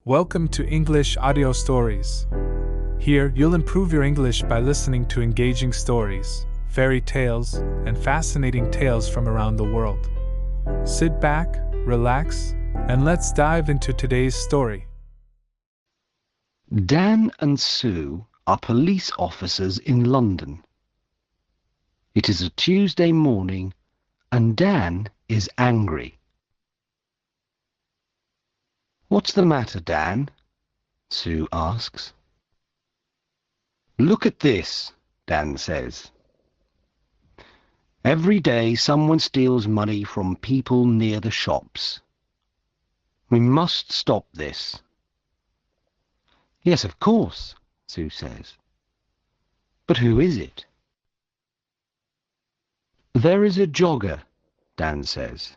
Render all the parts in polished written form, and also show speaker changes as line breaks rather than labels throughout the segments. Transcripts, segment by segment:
Welcome to English Audio Stories. Here, you'll improve your English by listening to engaging stories, fairy tales, and fascinating tales from around the world. Sit back, relax, and let's dive into today's story.
Dan and Sue are police officers in London. It is a Tuesday morning, and Dan is angry. "What's the matter, Dan?" Sue asks. "Look at this," Dan says. "Every day someone steals money from people near the shops. We must stop this." "Yes, of course," Sue says. "But who is it?" "There is a jogger," Dan says.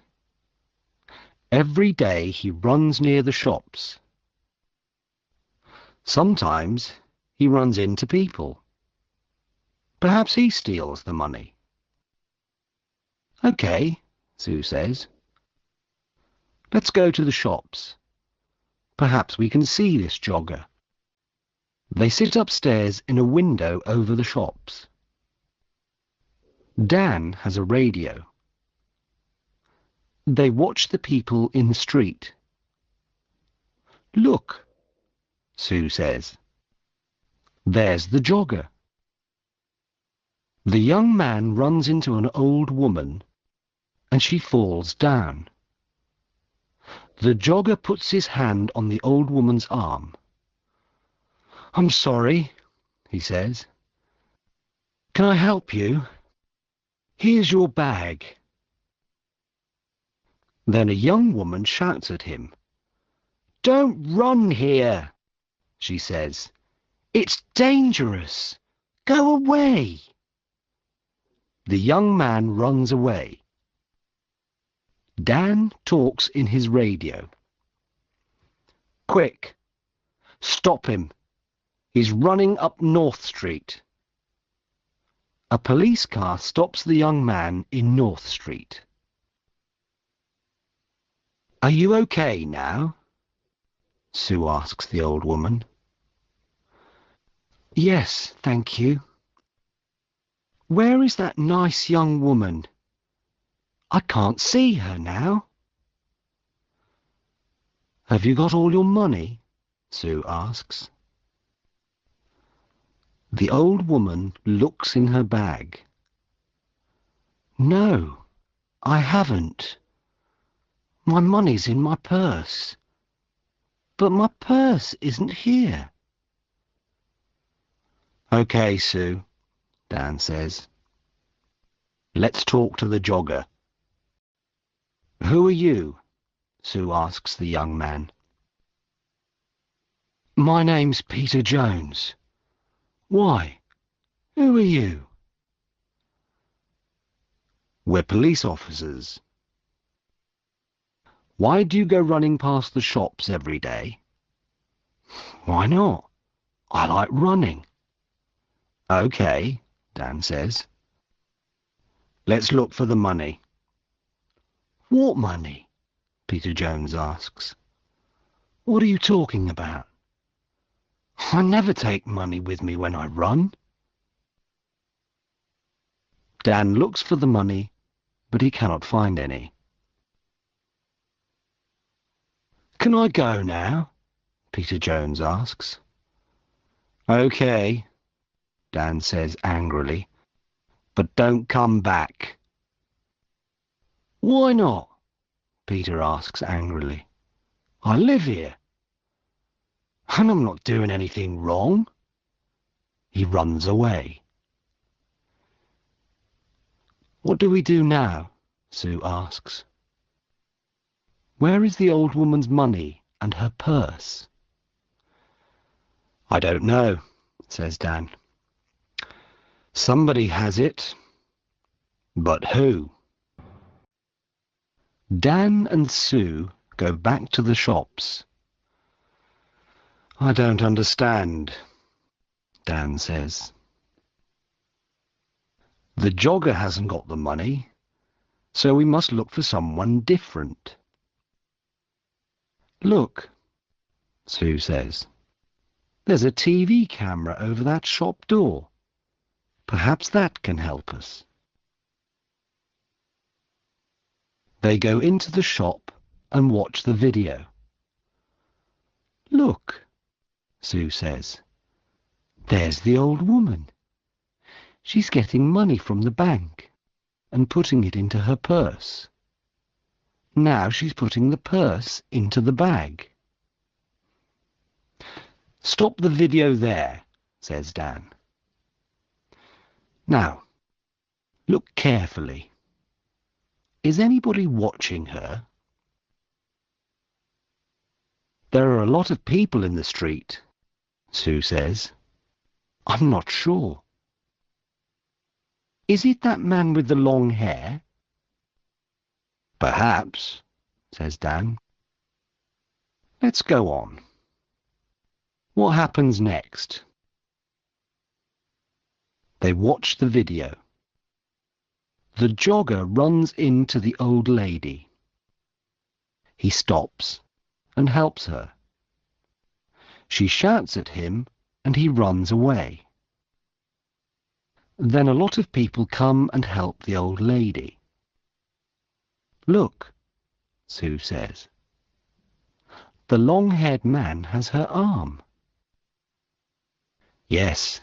"Every day he runs near the shops. Sometimes he runs into people. Perhaps he steals the money." "Okay," Sue says. "Let's go to the shops. Perhaps we can see this jogger." They sit upstairs in a window over the shops. Dan has a radio. They watch the people in the street. "Look," Sue says. "There's the jogger." The young man runs into an old woman, and she falls down. The jogger puts his hand on the old woman's arm. "I'm sorry," he says. "Can I help you? Here's your bag." Then a young woman shouts at him. "Don't run here," she says. "It's dangerous. Go away." The young man runs away. Dan talks in his radio. "Quick, stop him. He's running up North Street." A police car stops the young man in North Street. "Are you okay now?" Sue asks the old woman. "Yes, thank you." "Where is that nice young woman? I can't see her now." "Have you got all your money?" Sue asks. The old woman looks in her bag. "No, I haven't. My money's in my purse. But my purse isn't here." "Okay, Sue," Dan says. "Let's talk to the jogger." "Who are you?" Sue asks the young man. "My name's Peter Jones. Why? Who are you?" "We're police officers." "Why do you go running past the shops every day?" "Why not? I like running." "Okay," Dan says. "Let's look for the money." "What money?" Peter Jones asks. "What are you talking about? I never take money with me when I run." Dan looks for the money, but he cannot find any. "Can I go now?" Peter Jones asks. "Okay," Dan says angrily, "but don't come back." "Why not?" Peter asks angrily. "I live here, and I'm not doing anything wrong." He runs away. "What do we do now?" Sue asks. "Where is the old woman's money and her purse?" "I don't know," says Dan. "Somebody has it. But who?" Dan and Sue go back to the shops. "I don't understand," Dan says. "The jogger hasn't got the money, so we must look for someone different." "Look," Sue says. There's a TV camera over that shop door. Perhaps that can help us. They go into the shop and watch the video. Look, Sue says. There's the old woman. She's getting money from the bank and putting it into her purse. Now she's putting the purse into the bag. Stop the video there, says Dan. Now, look carefully. Is anybody watching her? There are a lot of people in the street, Sue says. I'm not sure. Is it that man with the long hair? Perhaps, says Dan. Let's go on. What happens next? They watch the video. The jogger runs into the old lady. He stops and helps her. She shouts at him and he runs away. Then a lot of people come and help the old lady. Look, Sue says. The long-haired man has her arm. Yes,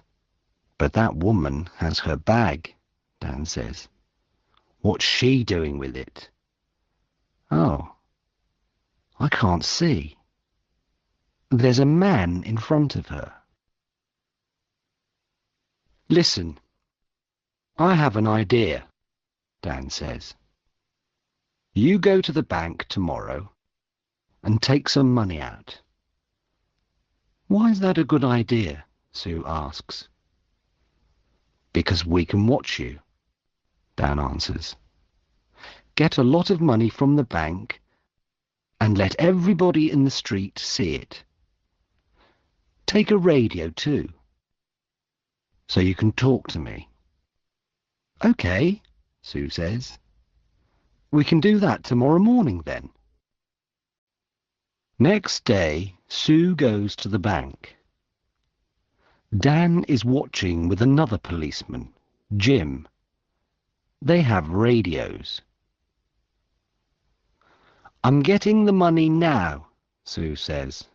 but that woman has her bag, Dan says. What's she doing with it? Oh, I can't see. There's a man in front of her. Listen, I have an idea, Dan says. You go to the bank tomorrow and take some money out. Why is that a good idea? Sue asks. Because we can watch you, Dan answers. Get a lot of money from the bank and let everybody in the street see it. Take a radio too, so you can talk to me. Okay, Sue says. We can do that tomorrow morning then. Next day, Sue goes to the bank. Dan is watching with another policeman, Jim. They have radios. I'm getting the money now, Sue says.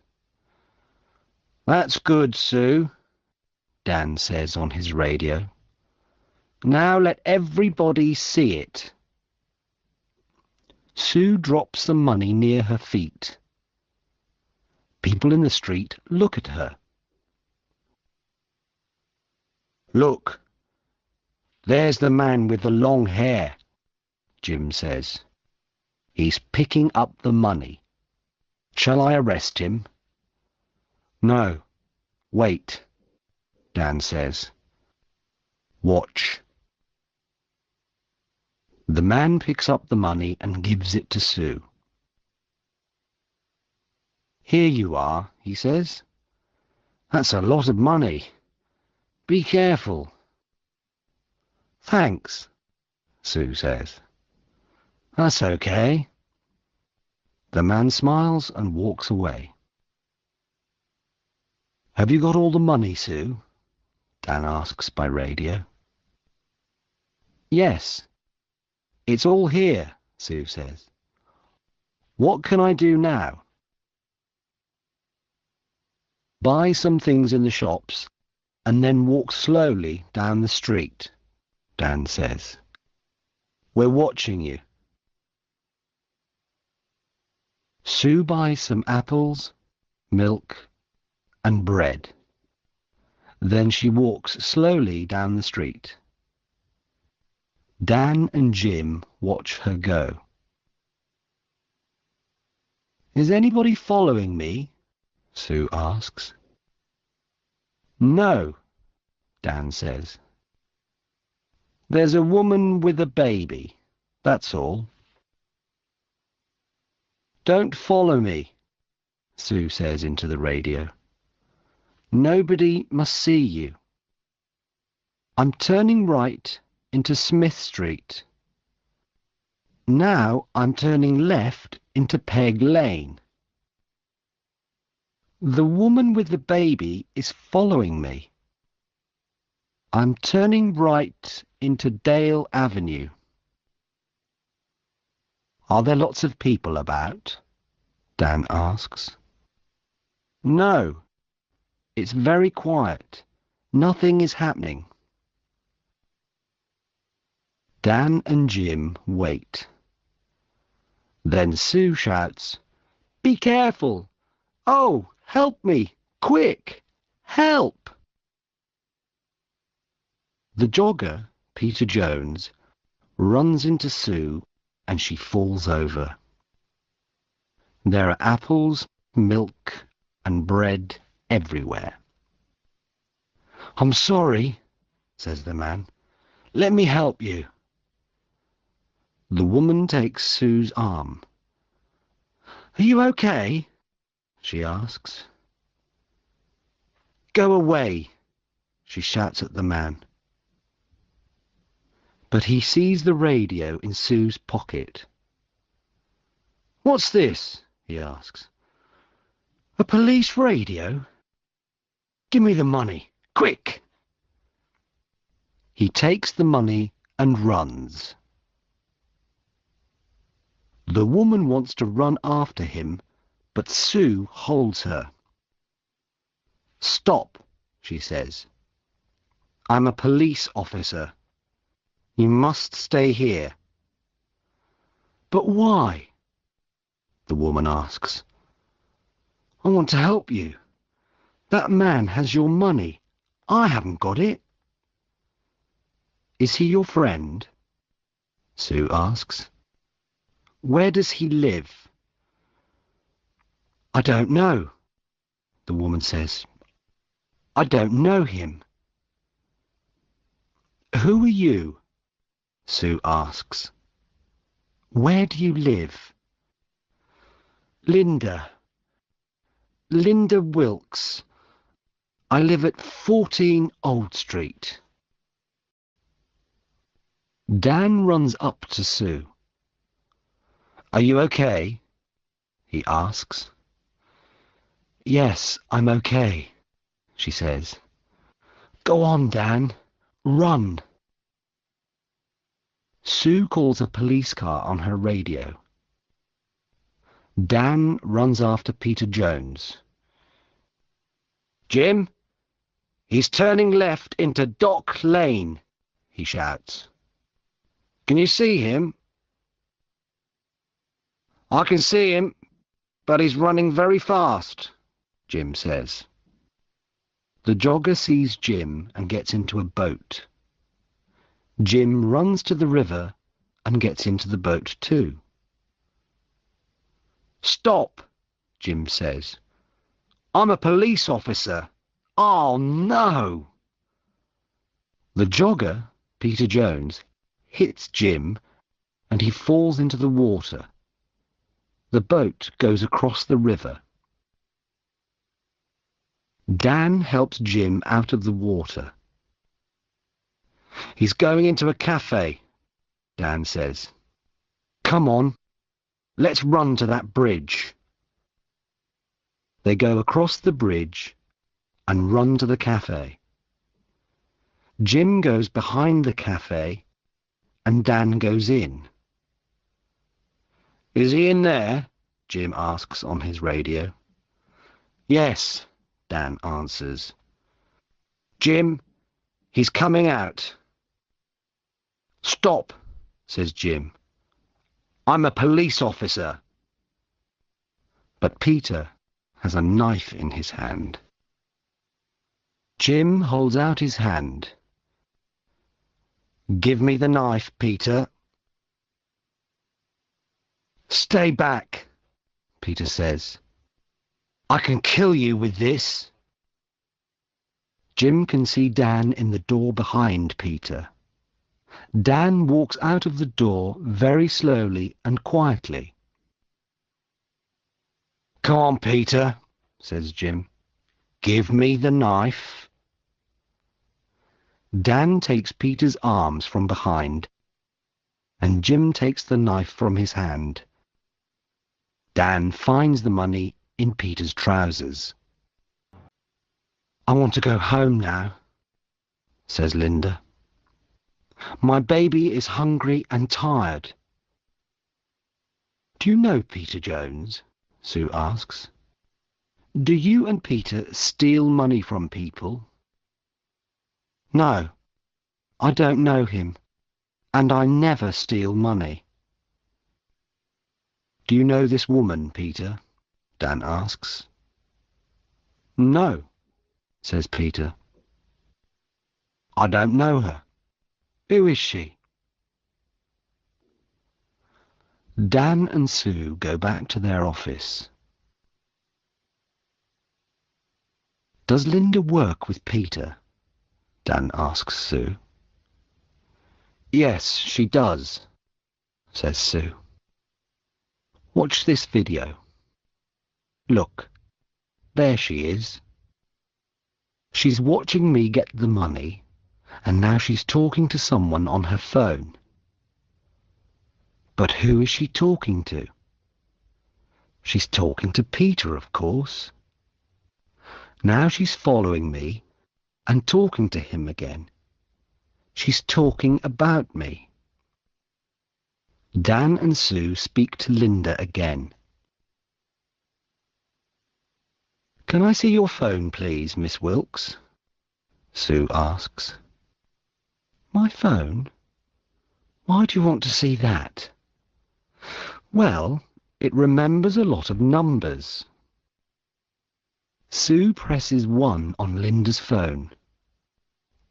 That's good, Sue, Dan says on his radio. Now let everybody see it. Sue drops the money near her feet. People in the street look at her. Look, there's the man with the long hair, Jim says. He's picking up the money. Shall I arrest him? No, wait, Dan says. Watch. The man picks up the money and gives it to Sue. Here you are, he says. That's a lot of money. Be careful. Thanks, Sue says. That's okay. The man smiles and walks away. Have you got all the money, Sue? Dan asks by radio. Yes. It's all here, Sue says. What can I do now? Buy some things in the shops and then walk slowly down the street, Dan says. We're watching you. Sue buys some apples, milk, and bread. Then she walks slowly down the street. Dan and Jim watch her go. Is anybody following me? Sue asks. No, Dan says. There's a woman with a baby, that's all. Don't follow me, Sue says into the radio. Nobody must see you. I'm turning right into Smith Street. Now I'm turning left into Peg Lane. The woman with the baby is following me. I'm turning right into Dale Avenue. Are there lots of people about? Dan asks. No, it's very quiet. Nothing is happening. Dan and Jim wait. Then Sue shouts, "Be careful! Oh, help me! Quick! Help!" The jogger, Peter Jones, runs into Sue and she falls over. There are apples, milk and bread everywhere. "I'm sorry," says the man. "Let me help you." The woman takes Sue's arm. "Are you okay?" she asks. "Go away," she shouts at the man. But he sees the radio in Sue's pocket. "What's this?" he asks. "A police radio? Give me the money, quick!" He takes the money and runs. The woman wants to run after him, but Sue holds her. "Stop," she says. "I'm a police officer. You must stay here." "But why?" the woman asks. "I want to help you. That man has your money. I haven't got it." "Is he your friend?" Sue asks. "Where does he live?" "I don't know," the woman says. "I don't know him." "Who are you?" Sue asks. "Where do you live?" "Linda. Linda Wilkes. I live at 14 Old Street." Dan runs up to Sue. "Are you okay?" he asks. "Yes, I'm okay," she says. "Go on, Dan. Run." Sue calls a police car on her radio. Dan runs after Peter Jones. "Jim, he's turning left into Dock Lane," he shouts. "Can you see him?" "I can see him, but he's running very fast," Jim says. The jogger sees Jim and gets into a boat. Jim runs to the river and gets into the boat too. "Stop," Jim says. "I'm a police officer." "Oh, no!" The jogger, Peter Jones, hits Jim and he falls into the water. The boat goes across the river. Dan helps Jim out of the water. "He's going into a cafe," Dan says. "Come on, let's run to that bridge." They go across the bridge and run to the cafe. Jim goes behind the cafe and Dan goes in. "Is he in there?" Jim asks on his radio. "Yes," Dan answers. "Jim, he's coming out." "Stop," says Jim. "I'm a police officer." But Peter has a knife in his hand. Jim holds out his hand. "Give me the knife, Peter." "Stay back," Peter says. "I can kill you with this." Jim can see Dan in the door behind Peter. Dan walks out of the door very slowly and quietly. "Come on, Peter," says Jim. "Give me the knife." Dan takes Peter's arms from behind, and Jim takes the knife from his hand. Dan finds the money in Peter's trousers. I want to go home now, says Linda. My baby is hungry and tired. Do you know Peter Jones? Sue asks. Do you and Peter steal money from people? No, I don't know him, and I never steal money. Do you know this woman, Peter? Dan asks. No, says Peter. I don't know her. Who is she? Dan and Sue go back to their office. Does Linda work with Peter? Dan asks Sue. Yes, she does, says Sue. Watch this video. Look, there she is. She's watching me get the money, and now she's talking to someone on her phone. But who is she talking to? She's talking to Peter, of course. Now she's following me and talking to him again. She's talking about me. Dan and Sue speak to Linda again. Can I see your phone, please, Miss Wilkes? Sue asks. My phone? Why do you want to see that? Well, it remembers a lot of numbers. Sue presses 1 on Linda's phone.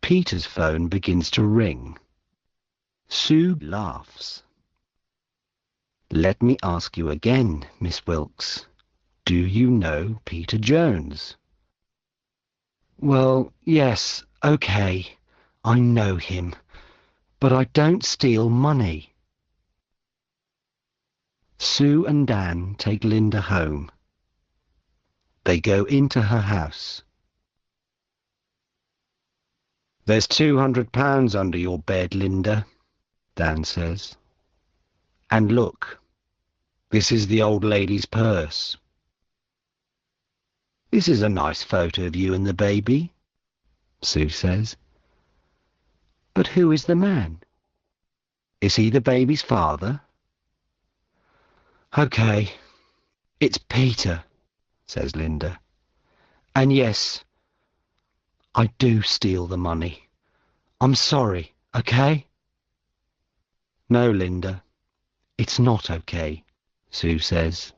Peter's phone begins to ring. Sue laughs. Let me ask you again, Miss Wilkes. Do you know Peter Jones? Well, yes, okay. I know him. But I don't steal money. Sue and Dan take Linda home. They go into her house. There's £200 under your bed, Linda, Dan says. And look, this is the old lady's purse. This is a nice photo of you and the baby, Sue says. But who is the man? Is he the baby's father? Okay, it's Peter, says Linda. And yes, I do steal the money. I'm sorry, okay? No, Linda, it's not okay, Sue says.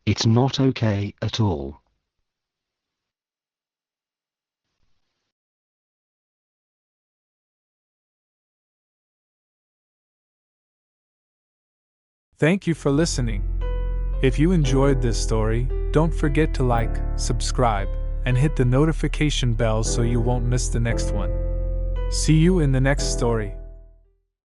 It's not okay at all.
Thank you for listening. If you enjoyed this story, don't forget to like, subscribe, and hit the notification bell so you won't miss the next one. See you in the next story.